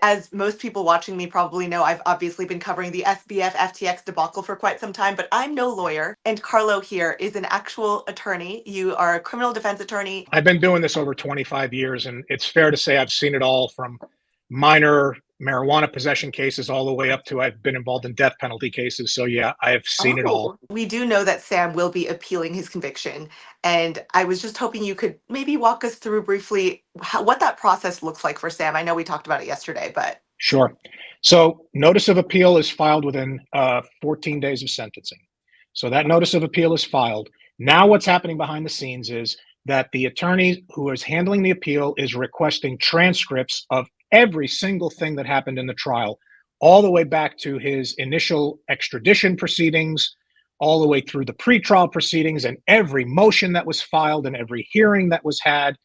As most people watching me probably know, I've obviously been covering the SBF FTX debacle for quite some time, but I'm no lawyer. And Carlo here is an actual attorney. You are a criminal defense attorney. I've been doing this over 25 years, and it's fair to say I've seen it all from minor marijuana possession cases all the way up to I've been involved in death penalty cases. So, yeah, I've seen it all. We do know that Sam will be appealing his conviction. And I was just hoping you could maybe walk us through briefly what that process looks like for Sam. I know we talked about it yesterday, but. Sure. So, notice of appeal is filed within 14 days of sentencing. So, that notice of appeal is filed. Now, what's happening behind the scenes is that the attorney who is handling the appeal is requesting transcripts of every single thing that happened in the trial, all the way back to his initial extradition proceedings, all the way through the pretrial proceedings, and every motion that was filed and every hearing that was had,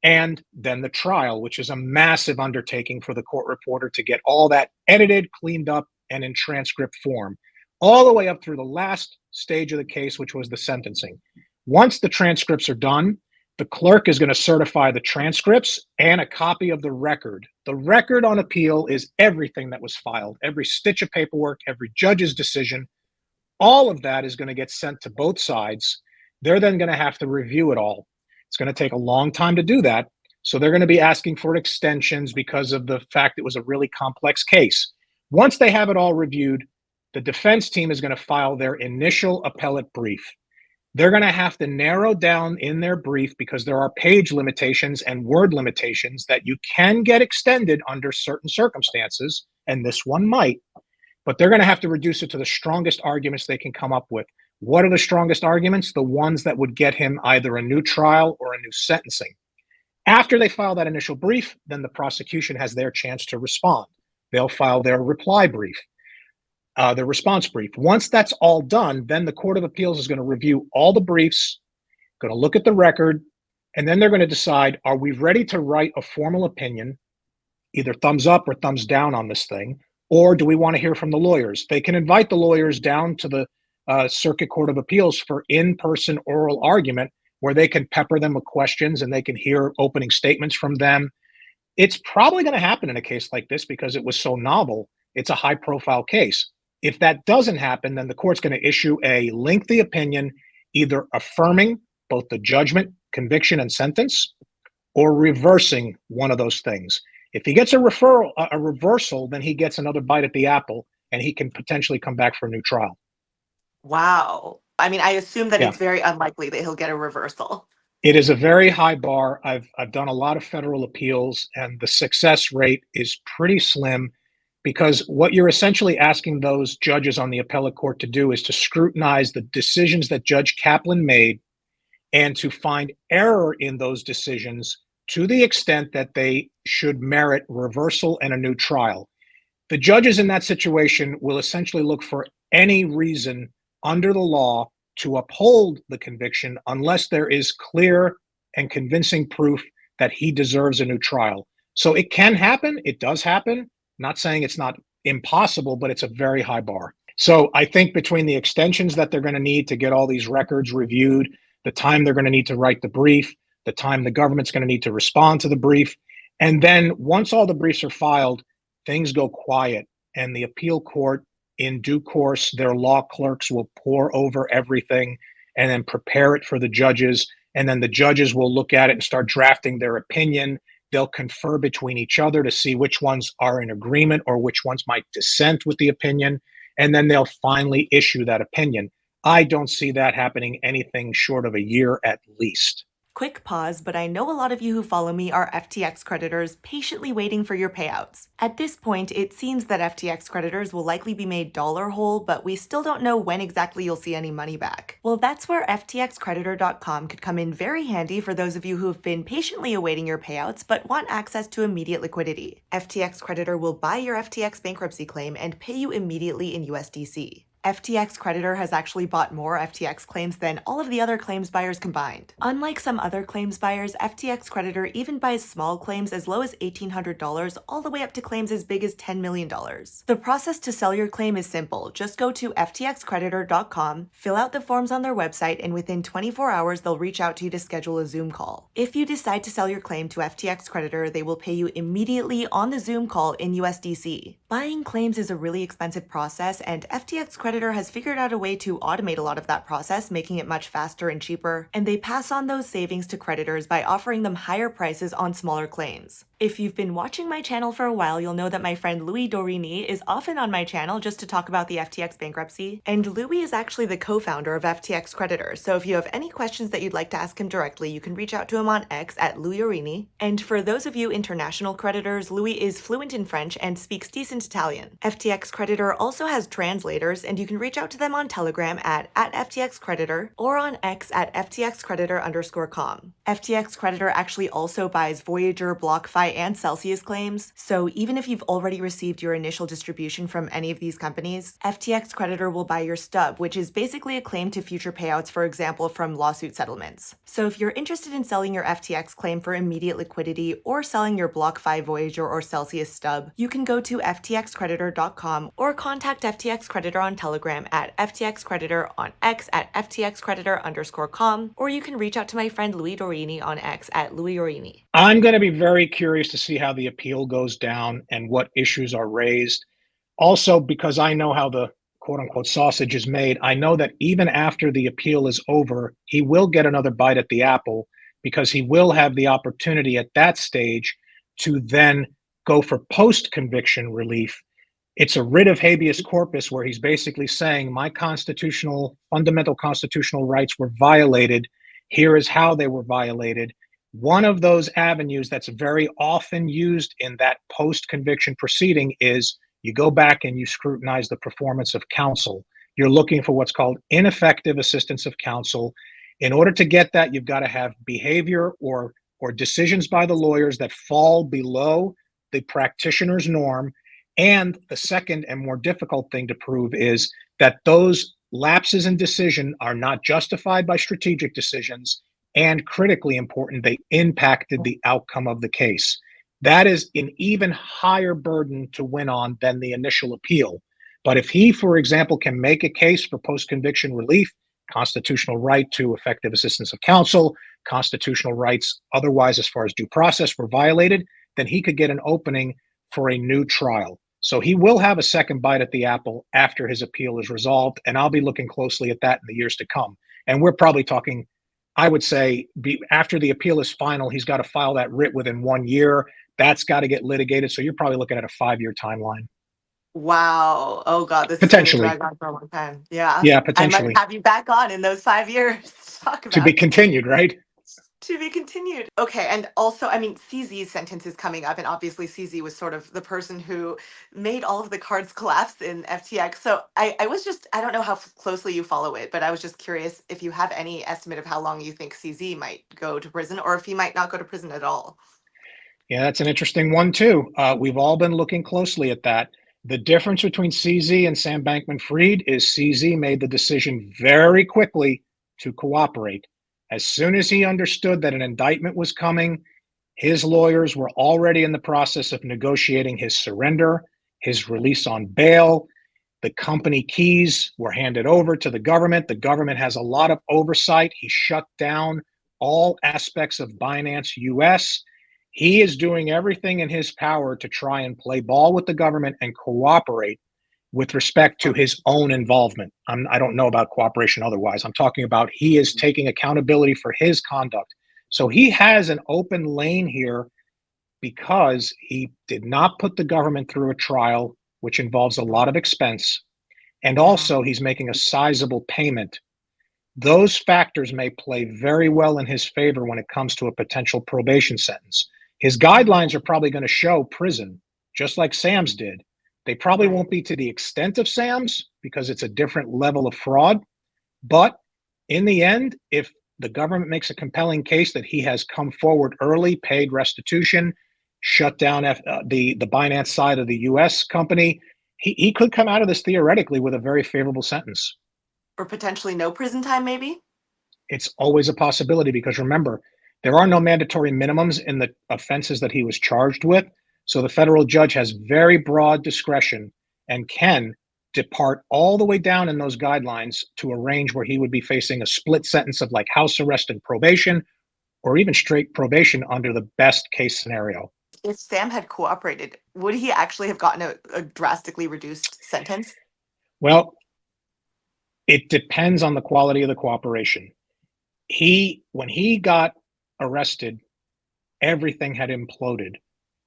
and then the trial, which is a massive undertaking for the court reporter to get all that edited, cleaned up, and in transcript form, all the way up through the last stage of the case, which was the sentencing. Once the transcripts are done, the clerk is going to certify the transcripts and a copy of the record. The record on appeal is everything that was filed, every stitch of paperwork, every judge's decision. All of that is going to get sent to both sides. They're then going to have to review it all. It's going to take a long time to do that. So they're going to be asking for extensions because of the fact it was a really complex case. Once they have it all reviewed, the defense team is going to file their initial appellate brief. They're going to have to narrow down in their brief because there are page limitations and word limitations that you can get extended under certain circumstances, and this one might, but they're going to have to reduce it to the strongest arguments they can come up with. What are the strongest arguments? The ones that would get him either a new trial or a new sentencing. After they file that initial brief, then the prosecution has their chance to respond. They'll file their reply brief, their response brief. Once that's all done, then the Court of Appeals is going to review all the briefs, going to look at the record, and then they're going to decide, are we ready to write a formal opinion, either thumbs up or thumbs down on this thing, or do we want to hear from the lawyers? They can invite the lawyers down to the Circuit Court of Appeals for in-person oral argument where they can pepper them with questions and they can hear opening statements from them. It's probably going to happen in a case like this because it was so novel. It's a high-profile case. If that doesn't happen, then the court's going to issue a lengthy opinion, either affirming both the judgment, conviction, and sentence, or reversing one of those things. If he gets a reversal, then he gets another bite at the apple, and he can potentially come back for a new trial. Wow. I mean, I assume that Yeah. it's very unlikely that he'll get a reversal. It is a very high bar. I've done a lot of federal appeals, and the success rate is pretty slim because what you're essentially asking those judges on the appellate court to do is to scrutinize the decisions that Judge Kaplan made and to find error in those decisions to the extent that they should merit reversal and a new trial. The judges in that situation will essentially look for any reason under the law to uphold the conviction unless there is clear and convincing proof that he deserves a new trial. So it can happen. It does happen. Not saying it's not impossible, but it's a very high bar. So I think between the extensions that they're going to need to get all these records reviewed, the time they're going to need to write the brief, the time the government's going to need to respond to the brief, and then once all the briefs are filed, things go quiet, and the appeal court, in due course, their law clerks will pore over everything and then prepare it for the judges, and then the judges will look at it and start drafting their opinion. They'll confer between each other to see which ones are in agreement or which ones might dissent with the opinion, and then they'll finally issue that opinion. I don't see that happening anything short of a year at least. Quick pause, but I know a lot of you who follow me are FTX creditors patiently waiting for your payouts. At this point, it seems that FTX creditors will likely be made dollar whole, but we still don't know when exactly you'll see any money back. Well, that's where ftxcreditor.com could come in very handy for those of you who have been patiently awaiting your payouts but want access to immediate liquidity. FTX Creditor will buy your FTX bankruptcy claim and pay you immediately in USDC. FTX creditor has actually bought more FTX claims than all of the other claims buyers combined. Unlike some other claims buyers, FTX creditor even buys small claims as low as $1,800 all the way up to claims as big as $10 million. The process to sell your claim is simple. Just go to ftxcreditor.com, fill out the forms on their website, and within 24 hours, they'll reach out to you to schedule a Zoom call. If you decide to sell your claim to FTX creditor, they will pay you immediately on the Zoom call in USDC. Buying claims is a really expensive process, and FTX creditor has figured out a way to automate a lot of that process, making it much faster and cheaper, and they pass on those savings to creditors by offering them higher prices on smaller claims. If you've been watching my channel for a while, you'll know that my friend Louis Dorini is often on my channel just to talk about the FTX bankruptcy, and Louis is actually the co-founder of FTX Creditor, so if you have any questions that you'd like to ask him directly, you can reach out to him on X at Louis Dorini. And for those of you international creditors, Louis is fluent in French and speaks decent Italian. FTX Creditor also has translators, and you can reach out to them on Telegram at FTX Creditor or on X at FTXCreditor_com. FTX Creditor actually also buys Voyager, BlockFi, and Celsius claims, so even if you've already received your initial distribution from any of these companies, FTX Creditor will buy your stub, which is basically a claim to future payouts, for example, from lawsuit settlements. So if you're interested in selling your FTX claim for immediate liquidity or selling your BlockFi, Voyager, or Celsius stub, you can go to ftxcreditor.com or contact FTX Creditor on Telegram at FTX Creditor, on X at FTXCreditor_com, or you can reach out to my friend Louis Dorini on X at Louis Dorini. I'm going to be very curious to see how the appeal goes down and what issues are raised. Also, because I know how the quote unquote sausage is made, I know that even after the appeal is over, he will get another bite at the apple because he will have the opportunity at that stage to then go for post-conviction relief. It's a writ of habeas corpus where he's basically saying my fundamental constitutional rights were violated. Here is how they were violated. One of those avenues that's very often used in that post-conviction proceeding is you go back and you scrutinize the performance of counsel. You're looking for what's called ineffective assistance of counsel. In order to get that, you've got to have behavior or decisions by the lawyers that fall below the practitioner's norm. And the second and more difficult thing to prove is that those lapses in decision are not justified by strategic decisions, and critically important, they impacted the outcome of the case. That is an even higher burden to win on than the initial appeal. But if he, for example, can make a case for post-conviction relief, constitutional right to effective assistance of counsel, constitutional rights otherwise as far as due process were violated, then he could get an opening for a new trial. So he will have a second bite at the apple after his appeal is resolved, and I'll be looking closely at that in the years to come. And we're probably talking, I would say, after the appeal is final, he's got to file that writ within 1 year. That's got to get litigated. So you're probably looking at a 5-year timeline. Wow. Oh God, this is going to Potentially. drag on for a long time. Yeah. Yeah, I potentially. might have you back on in those 5 years to talk To be about. continued, right? To be continued. Okay, and also, I mean, CZ's sentence is coming up, and obviously CZ was sort of the person who made all of the cards collapse in FTX. So I was just, I don't know how closely you follow it, but I was just curious if you have any estimate of how long you think CZ might go to prison, or if he might not go to prison at all. Yeah, that's an interesting one too. We've all been looking closely at that. The difference between CZ and Sam Bankman-Fried is CZ made the decision very quickly to cooperate. As soon as he understood that an indictment was coming, his lawyers were already in the process of negotiating his surrender, his release on bail. The company keys were handed over to the government. The government has a lot of oversight. He shut down all aspects of Binance US. He is doing everything in his power to try and play ball with the government and cooperate with respect to his own involvement. I don't know about cooperation otherwise. I'm talking about he is taking accountability for his conduct. So he has an open lane here because he did not put the government through a trial, which involves a lot of expense. And also he's making a sizable payment. Those factors may play very well in his favor when it comes to a potential probation sentence. His guidelines are probably going to show prison, just like Sam's did. They probably won't be to the extent of Sam's because it's a different level of fraud. But in the end, if the government makes a compelling case that he has come forward early, paid restitution, shut down the Binance side of the US company, he could come out of this theoretically with a very favorable sentence. Or potentially no prison time, maybe? It's always a possibility because remember, there are no mandatory minimums in the offenses that he was charged with. So the federal judge has very broad discretion and can depart all the way down in those guidelines to a range where he would be facing a split sentence of like house arrest and probation, or even straight probation under the best case scenario. If Sam had cooperated, would he actually have gotten a drastically reduced sentence? Well, it depends on the quality of the cooperation. When he got arrested, everything had imploded.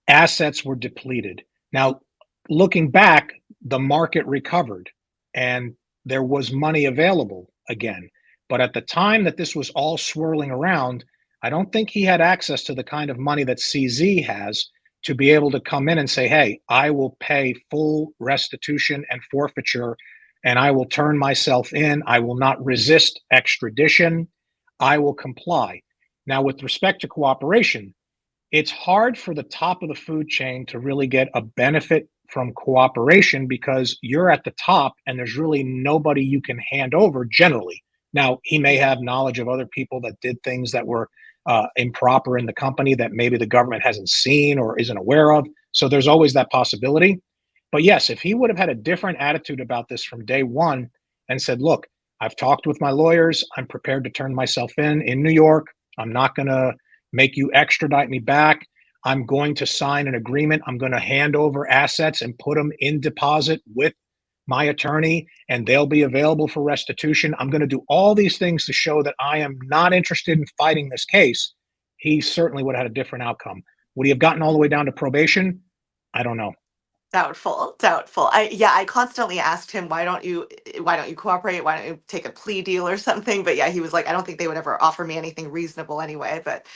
Assets were depleted. Now, looking back, the market recovered and there was money available again. But at the time that this was all swirling around, I don't think he had access to the kind of money that CZ has to be able to come in and say, hey, I will pay full restitution and forfeiture and I will turn myself in. I will not resist extradition. I will comply. Now, with respect to cooperation, it's hard for the top of the food chain to really get a benefit from cooperation because you're at the top and there's really nobody you can hand over generally. Now, he may have knowledge of other people that did things that were improper in the company that maybe the government hasn't seen or isn't aware of. So there's always that possibility. But yes, if he would have had a different attitude about this from day one and said, look, I've talked with my lawyers, I'm prepared to turn myself in New York. I'm not going to make you extradite me back. I'm going to sign an agreement. I'm going to hand over assets and put them in deposit with my attorney, and they'll be available for restitution. I'm going to do all these things to show that I am not interested in fighting this case. He certainly would have had a different outcome. Would he have gotten all the way down to probation? I don't know. Doubtful, doubtful. I constantly asked him, why don't you cooperate? Why don't you take a plea deal or something? But yeah, he was like, I don't think they would ever offer me anything reasonable anyway. But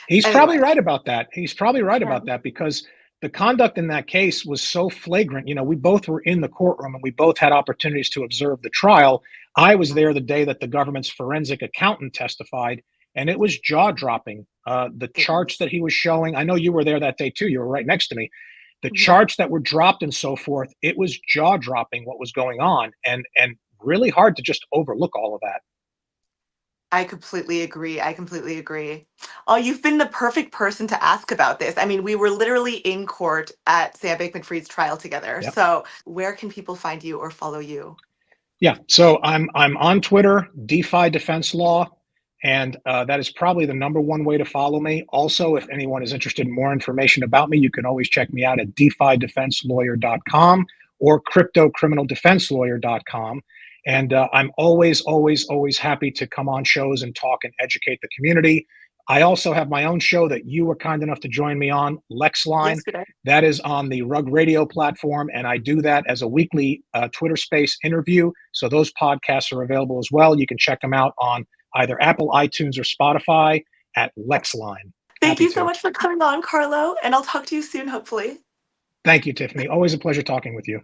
He's probably anyway. right about that. He's probably right Yeah. about that because the conduct in that case was so flagrant. You know, we both were in the courtroom and we both had opportunities to observe the trial. I was there the day that the government's forensic accountant testified, and it was jaw dropping. The It charts was. that he was showing, I know you were there that day too. You were right next to me. The Yeah. charts that were dropped and so forth, it was jaw dropping what was going on, and really hard to just overlook all of that. I completely agree. I completely agree. Oh, you've been the perfect person to ask about this. I mean, we were literally in court at Sam Bankman-Fried's trial together. Yep. So, where can people find you or follow you? Yeah, so I'm on Twitter, Defi Defense Law, and that is probably the number one way to follow me. Also, if anyone is interested in more information about me, you can always check me out at defidefenselawyer.com or cryptocriminaldefenselawyer.com. And I'm always, always, always happy to come on shows and talk and educate the community. I also have my own show that you were kind enough to join me on, LexLine. Yesterday. That is on the Rug Radio platform, and I do that as a weekly Twitter Space interview. So those podcasts are available as well. You can check them out on either Apple, iTunes, or Spotify at LexLine. Thank Happy you so to. much for coming on, Carlo, and I'll talk to you soon, hopefully. Thank you, Tiffany. Always a pleasure talking with you.